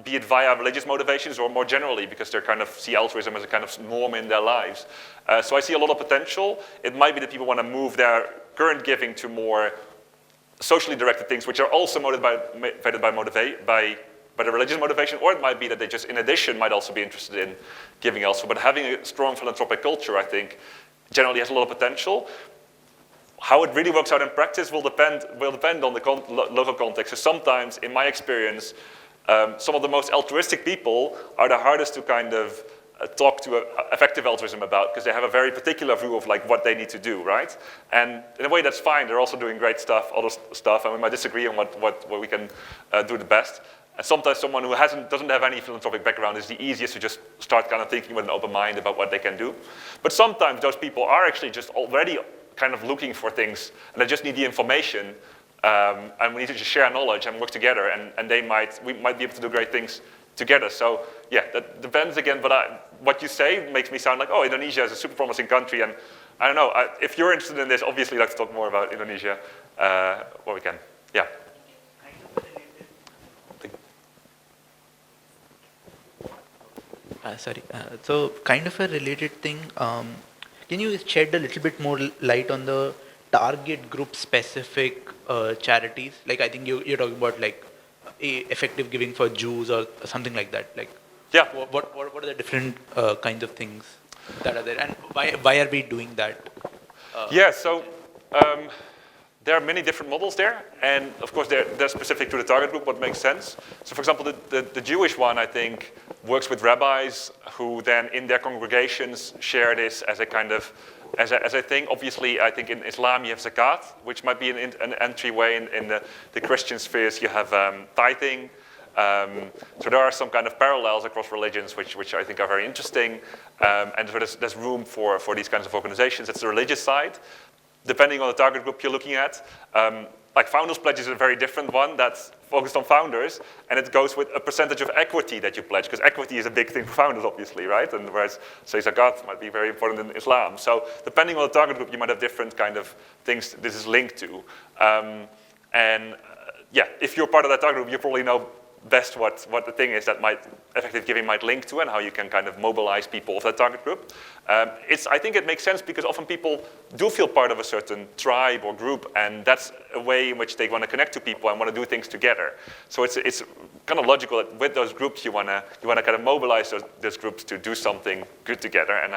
be it via religious motivations or more generally because they kind of see altruism as a kind of norm in their lives. So I see a lot of potential. It might be that people want to move their current giving to more socially directed things, which are also motivated by the religious motivation, or it might be that they just, in addition, might also be interested in giving elsewhere. But having a strong philanthropic culture, I think, generally has a lot of potential. How it really works out in practice will depend on the local context. So sometimes, in my experience, some of the most altruistic people are the hardest to kind of talk to effective altruism about, because they have a very particular view of like what they need to do, right? And in a way, that's fine. They're also doing great stuff, other stuff, and we might disagree on what we can do the best. And sometimes someone who doesn't have any philanthropic background is the easiest to just start kind of thinking with an open mind about what they can do. But sometimes those people are actually just already kind of looking for things, and they just need the information, and we need to just share knowledge and work together, and we might be able to do great things together. So yeah, that depends again, but what you say makes me sound like, oh, Indonesia is a super promising country, and I don't know, if you're interested in this, obviously I'd like to talk more about Indonesia, we can, yeah. So kind of a related thing, can you shed a little bit more light on the target group specific charities? Like I think you're talking about like effective giving for Jews or something like that. Like, yeah. What are the different kinds of things that are there, and why are we doing that? So there are many different models there, and of course they're specific to the target group, what makes sense. So for example, the Jewish one, I think, works with rabbis who then in their congregations share this as a kind of, as a thing. Obviously, I think in Islam you have zakat, which might be an entryway. In the Christian spheres you have tithing. So there are some kind of parallels across religions which I think are very interesting. And so there's room for these kinds of organizations. That's the religious side. Depending on the target group you're looking at, like Founders Pledge is a very different one that's focused on founders, and it goes with a percentage of equity that you pledge, because equity is a big thing for founders, obviously, right? And whereas, say, zakat might be very important in Islam. So depending on the target group, you might have different kind of things this is linked to. If you're part of that target group, you probably know best what the thing is that effective giving might link to, and how you can kind of mobilize people of that target group. I think it makes sense because often people do feel part of a certain tribe or group, and that's a way in which they want to connect to people and want to do things together. So it's kind of logical that with those groups you want to kind of mobilize those groups to do something good together. And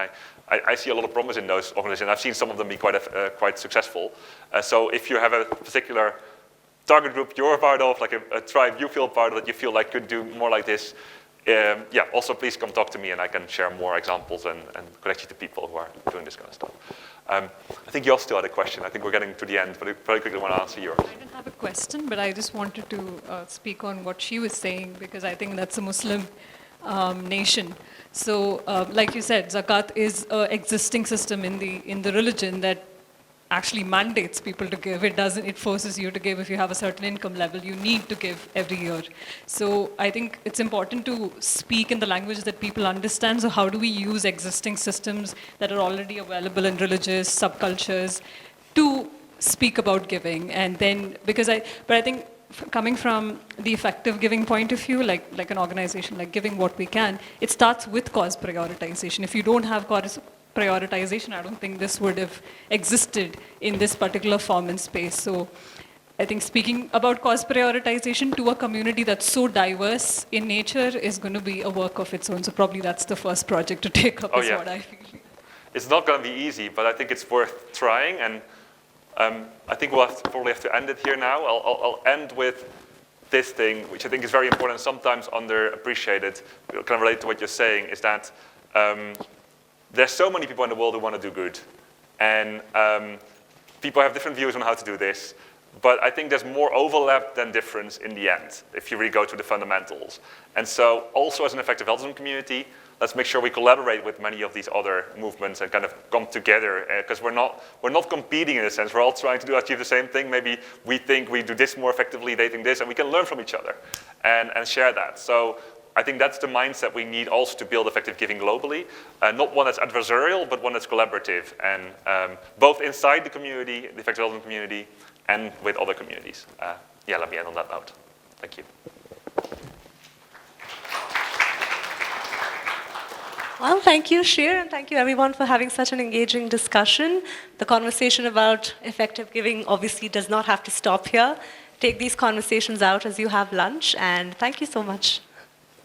I see a lot of promise in those organizations. I've seen some of them be quite successful. So if you have a particular target group you're a part of, like a tribe you feel part of that you feel like could do more like this, also please come talk to me and I can share more examples and connect you to people who are doing this kind of stuff. I think you still had a question. I think we're getting to the end, but I very quickly want to answer yours. I didn't have a question, but I just wanted to speak on what she was saying, because I think that's a Muslim nation. So like you said, zakat is an existing system in the religion that actually mandates people to give. It forces you to give. If you have a certain income level, you need to give every year. So I think it's important to speak in the language that people understand. So how do we use existing systems that are already available in religious subcultures to speak about giving? And then, but I think coming from the effective giving point of view, like an organization, like Giving What We Can, it starts with cause prioritization. If you don't have cause prioritization, I don't think this would have existed in this particular form and space. So I think speaking about cause prioritization to a community that's so diverse in nature is going to be a work of its own. So probably that's the first project to take up, is what I feel. It's not going to be easy, but I think it's worth trying. And I think we'll probably have to end it here now. I'll end with this thing, which I think is very important, sometimes underappreciated, kind of related to what you're saying, is that there's so many people in the world who want to do good. And people have different views on how to do this. But I think there's more overlap than difference in the end, if you really go to the fundamentals. And so also as an effective altruism community, let's make sure we collaborate with many of these other movements and kind of come together, because we're not competing in a sense. We're all trying to achieve the same thing. Maybe we think we do this more effectively, they think this, and we can learn from each other and share that. So I think that's the mindset we need also to build effective giving globally. Not one that's adversarial, but one that's collaborative, and both inside the community, the effective altruism community, and with other communities. yeah, let me end on that note. Thank you. Well, thank you, Sjir, and thank you everyone for having such an engaging discussion. The conversation about effective giving obviously does not have to stop here. Take these conversations out as you have lunch, and thank you so much.